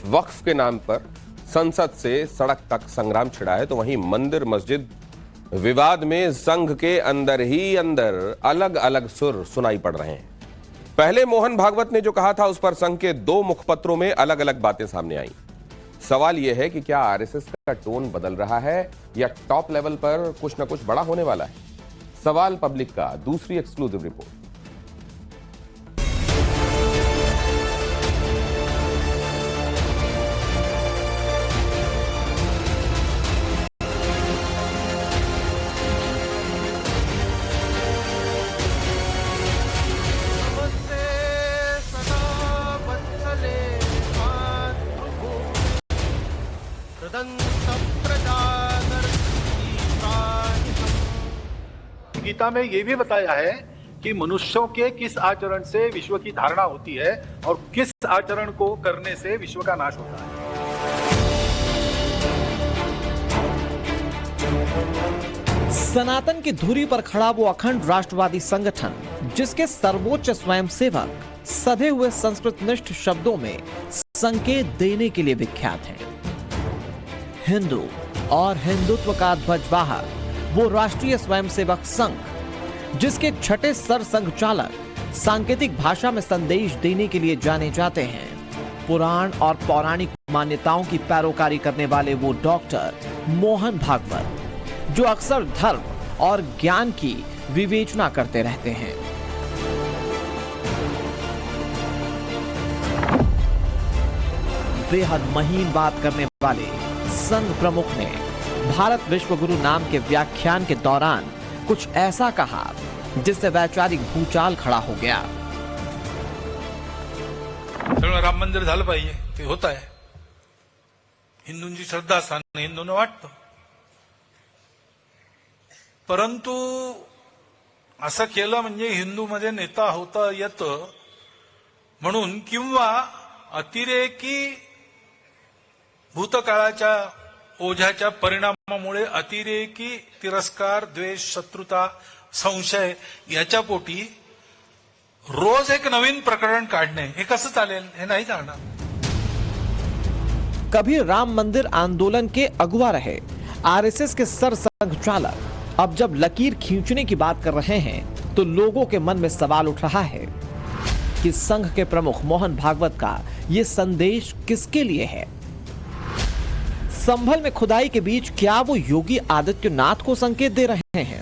वक्फ के नाम पर संसद से सड़क तक संग्राम छिड़ा है, तो वहीं मंदिर मस्जिद विवाद में संघ के अंदर ही अंदर अलग अलग सुर सुनाई पड़ रहे हैं। पहले मोहन भागवत ने जो कहा था, उस पर संघ के दो मुखपत्रों में अलग अलग बातें सामने आई। सवाल यह है कि क्या आरएसएस का टोन बदल रहा है या टॉप लेवल पर कुछ ना कुछ बड़ा होने वाला है? सवाल पब्लिक का, दूसरी एक्सक्लूसिव रिपोर्ट। गीता में यह भी बताया है कि मनुष्यों के किस आचरण से विश्व की धारणा होती है और किस आचरण को करने से विश्व का नाश होता है। सनातन की धुरी पर खड़ा वो अखंड राष्ट्रवादी संगठन, जिसके सर्वोच्च स्वयंसेवक सधे हुए संस्कृतनिष्ठ शब्दों में संकेत देने के लिए विख्यात हैं। हिंदू और हिंदुत्व का ध्वजवाहक वो राष्ट्रीय स्वयंसेवक संघ, जिसके छठे सर संघ चालक सांकेतिक भाषा में संदेश देने के लिए जाने जाते हैं। पुराण और पौराणिक मान्यताओं की पैरोकारी करने वाले वो डॉक्टर मोहन भागवत, जो अक्सर धर्म और ज्ञान की विवेचना करते रहते हैं। बेहद महीन बात करने वाले संघ प्रमुख ने भारत विश्व गुरु नाम के व्याख्यान के दौरान कुछ ऐसा कहा जिससे वैचारिक भूचाल खड़ा हो गया। राम मंदिर झालं पाहिजे, ते होत आहे। हिंदूंची श्रद्धास्थान हिंदूंना वाटतं, परंतु असं केलं म्हणजे हिंदूमध्ये नेता होता येतं म्हणून, किंवा अतिरेकी भूतकाळाच्या ओझ्याच्या परिणामामुळे अतिरेकी तिरस्कार, द्वेष, शत्रुता, संशय याच्या पोटी रोज एक नवीन प्रकरण काढणे, हे कसं चालेल? हे नाही चालणार। कभी राम मंदिर आंदोलन के अगुवा रहे आरएसएस के सर संघ चालक, अब जब लकीर खींचने की बात कर रहे हैं तो लोगों के मन में सवाल उठ रहा है कि संघ के प्रमुख मोहन भागवत का यह संदेश किसके लिए है? संभल में खुदाई के बीच क्या वो योगी आदित्यनाथ को संकेत दे रहे हैं,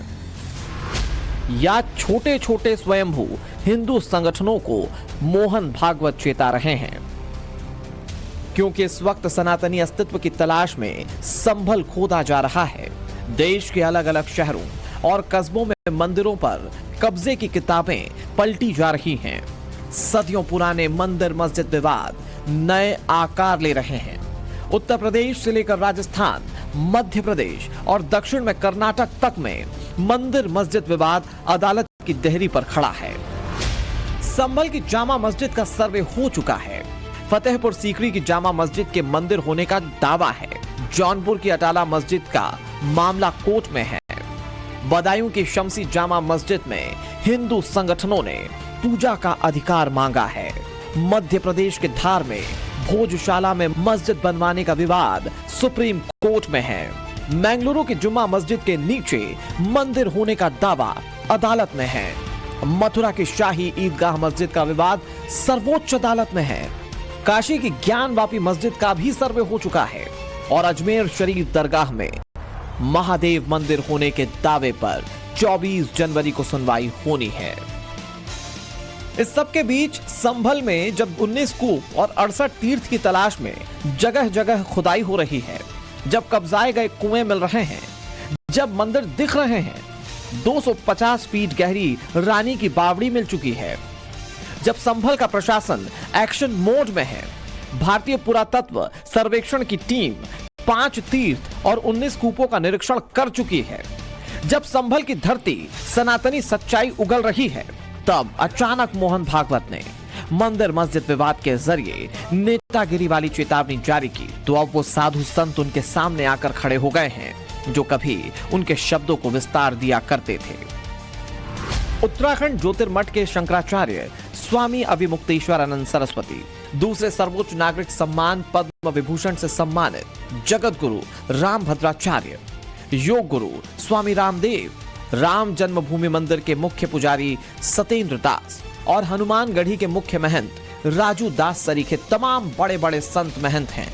या छोटे छोटे स्वयंभू हिंदू संगठनों को मोहन भागवत चेता रहे हैं? क्योंकि इस वक्त सनातनी अस्तित्व की तलाश में संभल खोदा जा रहा है। देश के अलग अलग शहरों और कस्बों में मंदिरों पर कब्जे की किताबें पलटी जा रही हैं। सदियों पुराने मंदिर मस्जिद विवाद नए आकार ले रहे हैं। उत्तर प्रदेश से लेकर राजस्थान, मध्य प्रदेश और दक्षिण में कर्नाटक तक में मंदिर मस्जिद विवाद अदालत की देहरी पर खड़ा है। संभल की जामा मस्जिद का सर्वे हो चुका है। फतेहपुर सीकरी की जामा मस्जिद के मंदिर होने का दावा है। जौनपुर की अटाला मस्जिद का मामला कोर्ट में है। बदायूं की शमसी जामा मस्जिद में हिंदू संगठनों ने पूजा का अधिकार मांगा है। मध्य प्रदेश के धार में भोजशाला में मस्जिद बनवाने का विवाद सुप्रीम कोर्ट में है। मैंगलुरु की जुम्मा मस्जिद के नीचे मंदिर होने का दावा अदालत में है। मथुरा की शाही ईदगाह मस्जिद का विवाद सर्वोच्च अदालत में है। काशी की ज्ञानवापी मस्जिद का भी सर्वे हो चुका है और अजमेर शरीफ दरगाह में महादेव मंदिर होने के दावे पर 24 जनवरी को सुनवाई होनी है। इस सब के बीच संभल में जब 19 कूप और 68 तीर्थ की तलाश में जगह जगह खुदाई हो रही है, जब कब्जाए गए कुएं मिल रहे हैं, जब मंदिर दिख रहे हैं, 250 फीट गहरी रानी की बावड़ी मिल चुकी है, जब संभल का प्रशासन एक्शन मोड में है, भारतीय पुरातत्व सर्वेक्षण की टीम 5 तीर्थ और 19 कूपों का निरीक्षण कर चुकी है, जब संभल की धरती सनातनी सच्चाई उगल रही है, तब अचानक मोहन भागवत ने मंदिर मस्जिद विवाद के जरिए नेतागिरी वाली चेतावनी जारी की। तो अब वो साधु संत उनके सामने आकर खड़े हो गए हैं जो कभी उनके शब्दों को विस्तार दिया करते थे। उत्तराखंड ज्योतिर्मठ के शंकराचार्य स्वामी अविमुक्तेश्वर आनंद सरस्वती दूसरे सर्वोच्च नागरिक सम्मान पद्म विभूषण से सम्मानित जगत गुरु राम भद्राचार्य, योग गुरु स्वामी रामदेव, राम जन्मभूमि मंदिर के मुख्य पुजारी सतेंद्र दास और हनुमानगढ़ी के मुख्य महंत राजू दास सरीखे तमाम बड़े बड़े संत महंत हैं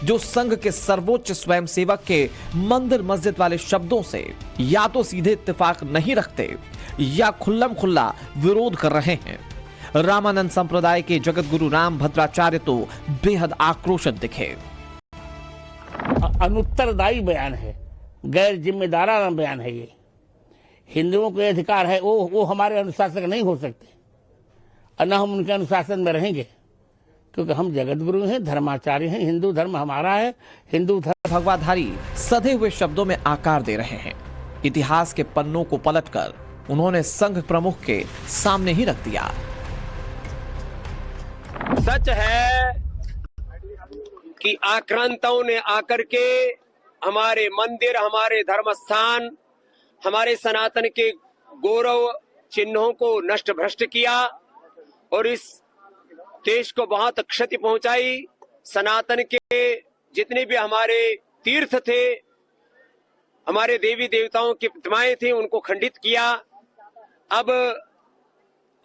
जो संघ के सर्वोच्च स्वयंसेवक के मंदिर मस्जिद वाले शब्दों से या तो सीधे इत्तेफाक नहीं रखते या खुल्लम खुल्ला विरोध कर रहे हैं। रामानंद संप्रदाय के जगत गुरु राम भद्राचार्य तो बेहद आक्रोशित दिखे। अनुत्तरदायी बयान है, गैर जिम्मेदाराना बयान है। ये हिंदुओं को अधिकार है, वो हमारे अनुशासक नहीं हो सकते और न हम उनके अनुशासन में रहेंगे, क्योंकि हम जगत गुरु हैं, धर्माचार्य हैं, हिंदू धर्म हमारा है। हिंदू धर्म भगवाधारी सधे हुए शब्दों में आकार दे रहे हैं। इतिहास के पन्नों को पलटकर उन्होंने संघ प्रमुख के सामने ही रख दिया। सच है कि आक्रांताओं ने आकर के हमारे मंदिर, हमारे धर्मस्थान, हमारे सनातन के गौरव चिन्हों को नष्ट भ्रष्ट किया और इस देश को बहुत क्षति पहुंचाई। सनातन के जितने भी हमारे तीर्थ थे, हमारे देवी देवताओं की प्रतिमाएं थी, उनको खंडित किया। अब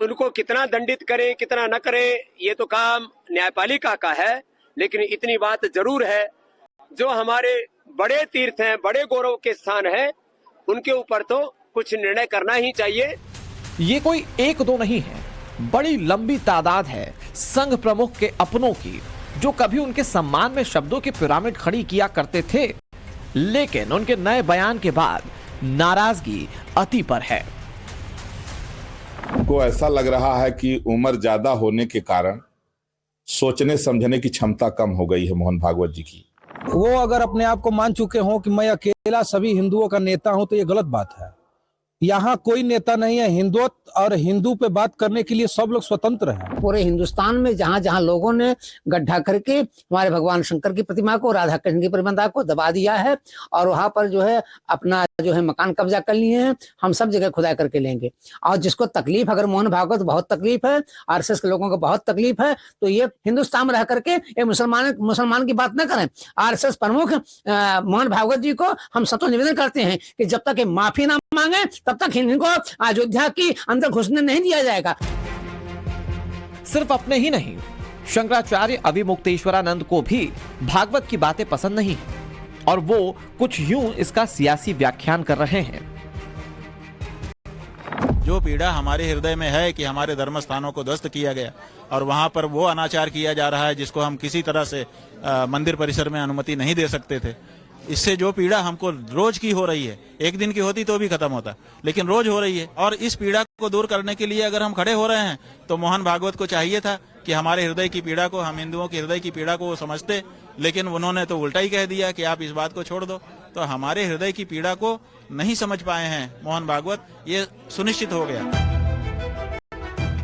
उनको कितना दंडित करें कितना न करें ये तो काम न्यायपालिका का है, लेकिन इतनी बात जरूर है जो हमारे बड़े तीर्थ हैं, बड़े गौरव के स्थान हैं, उनके ऊपर तो कुछ निर्णय करना ही चाहिए। ये कोई एक दो नहीं है, बड़ी लंबी तादाद है संघ प्रमुख के अपनों की जो कभी उनके सम्मान में शब्दों की पिरामिड खड़ी किया करते थे, लेकिन उनके नए बयान के बाद नाराजगी अति पर है। को ऐसा लग रहा है कि उम्र ज्यादा होने के कारण सोचने समझने की क्षमता कम हो गई है मोहन भागवत जी की। वो अगर अपने आप को मान चुके हों कि मैं अकेला सभी हिंदुओं का नेता हूं तो ये गलत बात है। यहाँ कोई नेता नहीं है। हिंदुत्व और हिंदू पे बात करने के लिए सब लोग स्वतंत्र हैं। पूरे हिंदुस्तान में जहाँ जहाँ लोगों ने गड्ढा करके हमारे भगवान शंकर की प्रतिमा को, राधा कृष्ण की प्रतिमा को दबा दिया है और वहां पर जो है अपना जो है मकान कब्जा कर लिए हैं, हम सब जगह खुदाई करके लेंगे। और जिसको तकलीफ, अगर मोहन भागवत बहुत तकलीफ है, आरएसएस के लोगों को बहुत तकलीफ है, तो ये हिंदुस्तान में रह करके ये मुसलमान की बात न करें। आरएसएस प्रमुख मोहन भागवत जी को हम सतो निवेदन करते हैं कि जब तक ये माफी ना मांगे तब तक इनको अयोध्या की अंदर घुसने नहीं दिया जाएगा। सिर्फ अपने ही नहीं, शंकराचार्य अविमुक्तेश्वरानंद को भी भागवत की बातें पसंद नहीं है और वो कुछ यूं इसका सियासी व्याख्यान कर रहे हैं। जो पीड़ा हमारे हृदय में है कि हमारे धर्म स्थानों को ध्वस्त किया गया और वहां पर वो अनाचार किया जा रहा है जिसको हम किसी तरह से मंदिर परिसर में अनुमति नहीं दे सकते थे, इससे जो पीड़ा हमको रोज की हो रही है, एक दिन की होती तो भी खत्म होता, लेकिन रोज हो रही है। और इस पीड़ा को दूर करने के लिए अगर हम खड़े हो रहे हैं तो मोहन भागवत को चाहिए था कि हमारे हृदय की पीड़ा को, हम हिंदुओं के हृदय की पीड़ा को वो समझते, लेकिन उन्होंने तो उल्टा ही कह दिया कि आप इस बात को छोड़ दो। तो हमारे हृदय की पीड़ा को नहीं समझ पाए हैं मोहन भागवत, ये सुनिश्चित हो गया।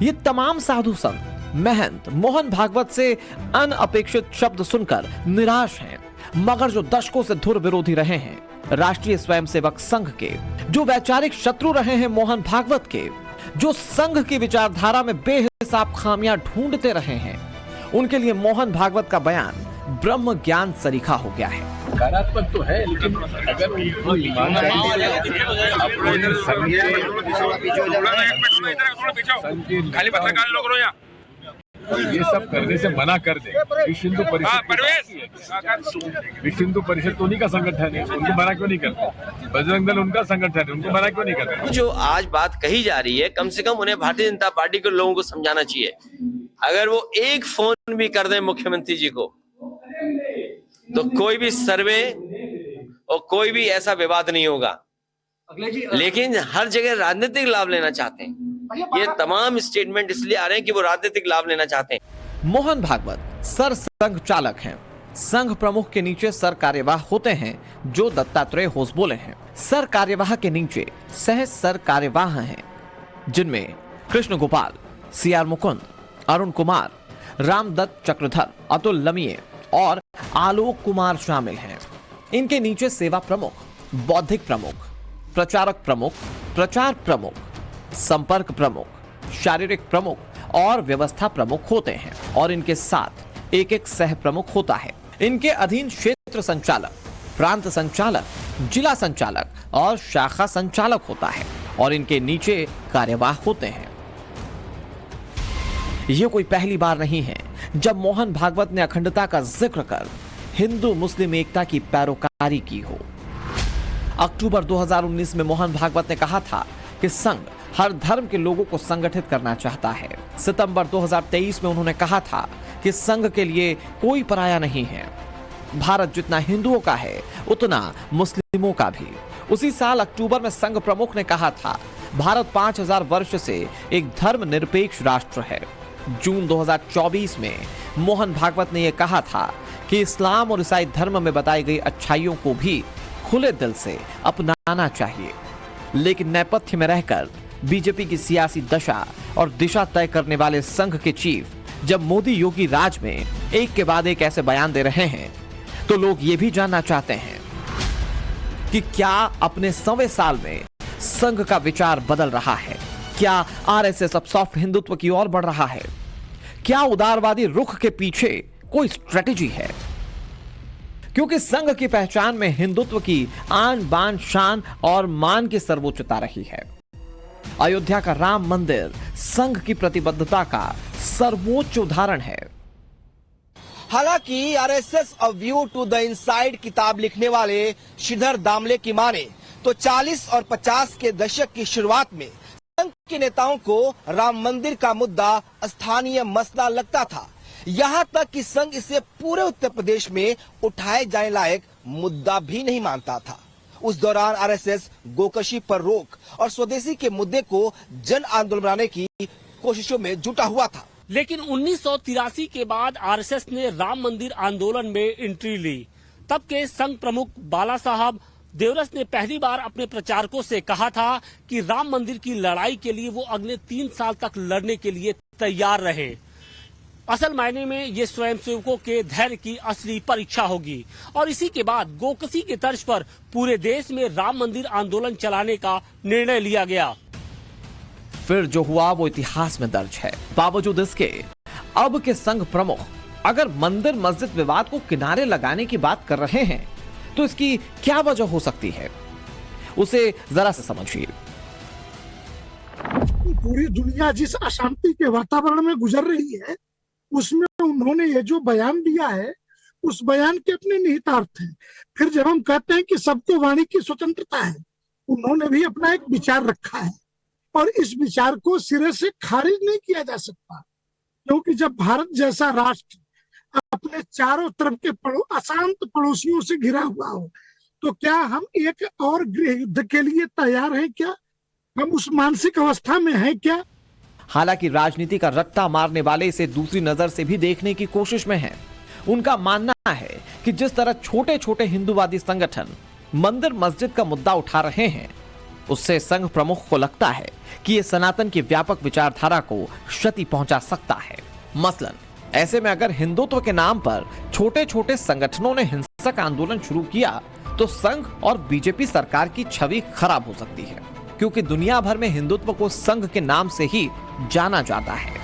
ये तमाम साधु संत महंत मोहन भागवत से अनअपेक्षित शब्द सुनकर निराश हैं, मगर जो दशकों से धुर विरोधी रहे हैं राष्ट्रीय स्वयंसेवक संघ के, जो वैचारिक शत्रु रहे हैं मोहन भागवत के, जो संघ की विचारधारा में बेहिसाब खामियां ढूंढते रहे हैं, उनके लिए मोहन भागवत का बयान ब्रह्म ज्ञान सरीखा हो गया है। सकारात्मक तो है, लेकिन अगर उनको ये सब करने से मना कर दे। विश्व हिंदू परिषद तो उन्हीं का संगठन है, उनको मना क्यों नहीं करते? बजरंग दल उनका संगठन है, उनको मना क्यों नहीं करते? जो आज बात कही जा रही है, कम से कम उन्हें भारतीय जनता पार्टी के लोगों को समझाना चाहिए। अगर वो एक फोन भी कर दें मुख्यमंत्री जी को तो कोई भी सर्वे और कोई भी ऐसा विवाद नहीं होगा, लेकिन हर जगह राजनीतिक लाभ लेना चाहते हैं। ये तमाम स्टेटमेंट इसलिए आ रहे हैं कि वो राजनीतिक लाभ लेना चाहते हैं। मोहन भागवत सर संघ चालक हैं। संघ प्रमुख के नीचे सर कार्यवाह होते हैं जो दत्तात्रेय होसबोले हैं। सर कार्यवाह के नीचे सह सर कार्यवाह हैं जिनमें कृष्ण गोपाल, सीआर मुकुंद, अरुण कुमार, रामदत्त चक्रधर, अतुल लमिये और आलोक कुमार शामिल हैं। इनके नीचे सेवा प्रमुख, बौद्धिक प्रमुख, प्रचारक प्रमुख, प्रचार प्रमुख, संपर्क प्रमुख, शारीरिक प्रमुख और व्यवस्था प्रमुख होते हैं और इनके साथ एक एक सह प्रमुख होता है। इनके अधीन क्षेत्र संचालक, प्रांत संचालक, जिला संचालक और शाखा संचालक होता है और इनके नीचे कार्यवाह होते हैं। यह कोई पहली बार नहीं है जब मोहन भागवत ने अखंडता का जिक्र कर हिंदू मुस्लिम एकता की पैरोकारी की हो। अक्टूबर 2019 में मोहन भागवत ने कहा था कि संघ हर धर्म के लोगों को संगठित करना चाहता है। सितंबर 2023 में उन्होंने कहा था कि संघ के लिए कोई पराया नहीं है। भारत जितना हिंदुओं का है उतना मुस्लिमों का भी। उसी साल अक्टूबर में संघ प्रमुख ने कहा था भारत 5000 वर्ष से एक धर्मनिरपेक्ष राष्ट्र है। जून 2024 में मोहन भागवत ने यह कहा था कि इस्लाम और ईसाई धर्म में बताई गई अच्छाइयों को भी खुले दिल से अपनाना चाहिए। लेकिन नेपथ्य में रहकर बीजेपी की सियासी दशा और दिशा तय करने वाले संघ के चीफ जब मोदी योगी राज में एक के बाद एक ऐसे बयान दे रहे हैं तो लोग ये भी जानना चाहते हैं कि क्या अपने 100वें साल में संघ का विचार बदल रहा है? क्या आरएसएस अब सॉफ्ट हिंदुत्व की ओर बढ़ रहा है? क्या उदारवादी रुख के पीछे कोई स्ट्रेटेजी है? क्योंकि संघ की पहचान में हिंदुत्व की आन बान शान और मान की सर्वोच्चता रही है। अयोध्या का राम मंदिर संघ की प्रतिबद्धता का सर्वोच्च उदाहरण है। हालांकि RSS a view to the inside किताब लिखने वाले श्रीधर दामले की माने तो 40 और 50 के दशक की शुरुआत में संघ के नेताओं को राम मंदिर का मुद्दा स्थानीय मसला लगता था। यहाँ तक कि संघ इसे पूरे उत्तर प्रदेश में उठाए जाने लायक मुद्दा भी नहीं मानता था। उस दौरान आरएसएस गोकशी पर रोक और स्वदेशी के मुद्दे को जन आंदोलन बनाने की कोशिशों में जुटा हुआ था। लेकिन 1983 के बाद आरएसएस ने राम मंदिर आंदोलन में एंट्री ली। तब के संघ प्रमुख बाला साहब देवरस ने पहली बार अपने प्रचारकों से कहा था कि राम मंदिर की लड़ाई के लिए वो अगले 3 साल तक लड़ने के लिए तैयार रहे। असल मायने में ये स्वयंसेवकों के धैर्य की असली परीक्षा होगी और इसी के बाद गोकसी के तर्ज पर पूरे देश में राम मंदिर आंदोलन चलाने का निर्णय लिया गया। फिर जो हुआ वो इतिहास में दर्ज है। बावजूद इसके अब के संघ प्रमुख अगर मंदिर मस्जिद विवाद को किनारे लगाने की बात कर रहे हैं तो इसकी क्या वजह हो सकती है, उसे जरा से समझिए। पूरी दुनिया जिस अशांति के वातावरण में गुजर रही है उसमें उन्होंने ये जो बयान दिया है उस बयान के अपने निहितार्थ हैं। फिर जब हम कहते हैं कि सबको वाणी की स्वतंत्रता है, उन्होंने भी अपना एक विचार रखा है और इस विचार को सिरे से खारिज नहीं किया जा सकता, क्योंकि जब भारत जैसा राष्ट्र अपने चारों तरफ के अशांत पड़ोसियों से घिरा हुआ हो तो क्या हम एक और गृह युद्ध के लिए तैयार हैं? क्या हम उस मानसिक अवस्था में हैं क्या? हालांकि राजनीति का रट्टा मारने वाले इसे दूसरी नजर से भी देखने की कोशिश में हैं। उनका मानना है कि जिस तरह छोटे छोटे हिंदूवादी संगठन मंदिर मस्जिद का मुद्दा उठा रहे हैं उससे संघ प्रमुख को लगता है कि यह सनातन की व्यापक विचारधारा को क्षति पहुंचा सकता है। मसलन ऐसे में अगर हिंदुत्व के नाम पर छोटे छोटे संगठनों ने हिंसक आंदोलन शुरू किया तो संघ और बीजेपी सरकार की छवि खराब हो सकती है, क्योंकि दुनिया भर में हिंदुत्व को संघ के नाम से ही जाना जाता है।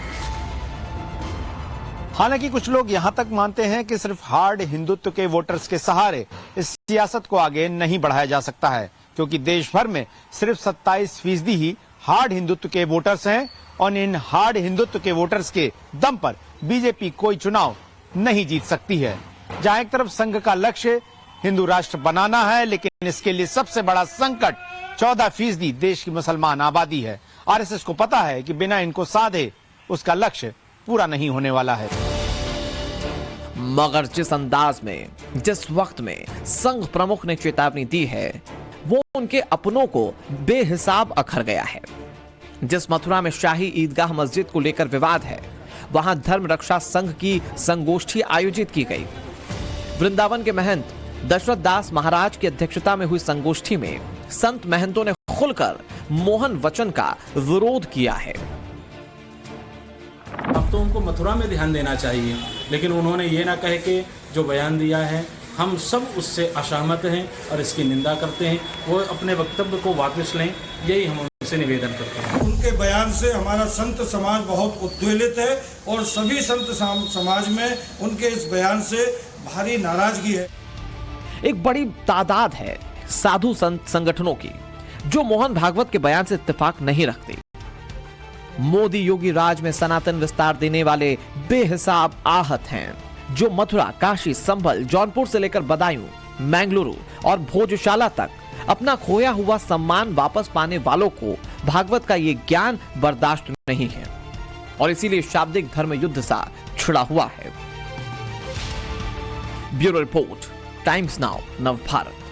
हालांकि कुछ लोग यहां तक मानते हैं कि सिर्फ हार्ड हिंदुत्व के वोटर्स के सहारे इस सियासत को आगे नहीं बढ़ाया जा सकता है, क्योंकि देश भर में सिर्फ 27% ही हार्ड हिंदुत्व के वोटर्स हैं और इन हार्ड हिंदुत्व के वोटर्स के दम पर बीजेपी कोई चुनाव नहीं जीत सकती है। जहां एक तरफ संघ का लक्ष्य हिंदू राष्ट्र बनाना है, लेकिन इसके लिए सबसे बड़ा संकट 14% देश की मुसलमान आबादी है। आरएसएस को पता है कि बिना इनको साधे उसका लक्ष्य पूरा नहीं होने वाला है। मगर जिस अंदाज में जिस वक्त में संघ प्रमुख ने चेतावनी दी है वो उनके अपनों को बेहिसाब अखर गया है। जिस मथुरा में शाही ईदगाह मस्जिद को लेकर विवाद है वहां धर्म रक्षा संघ की संगोष्ठी आयोजित की गई। वृंदावन के महंत दशरथ दास महाराज की अध्यक्षता में हुई संगोष्ठी में संत महंतों ने खुलकर मोहन वचन का विरोध किया है। अब तो उनको मथुरा में ध्यान देना चाहिए, लेकिन उन्होंने ये ना कहे कि जो बयान दिया है हम सब उससे असहमत हैं और इसकी निंदा करते हैं, वो अपने वक्तव्य को वापस लें, यही हम सबसे निवेदन करते हैं। उनके बयान से हमारा संत समाज बहुत उद्वेलित है और सभी संत समाज में उनके इस बयान से भारी नाराजगी है। एक बड़ी तादाद है साधु संत संगठनों की जो मोहन भागवत के बयान से इत्तेफाक नहीं रखते। मोदी योगी राज में सनातन विस्तार देने वाले बेहिसाब आहत हैं जो मथुरा, काशी, संभल, जौनपुर से लेकर बदायूं, मैंगलुरु और भोजशाला तक अपना खोया हुआ सम्मान वापस पाने वालों को भागवत का ये ज्ञान बर्दाश्त नहीं है और इसीलिए शाब्दिक धर्म युद्ध सा छिड़ा हुआ है। ब्यूरो रिपोर्ट, टाइम्स नाउ, नव भारत।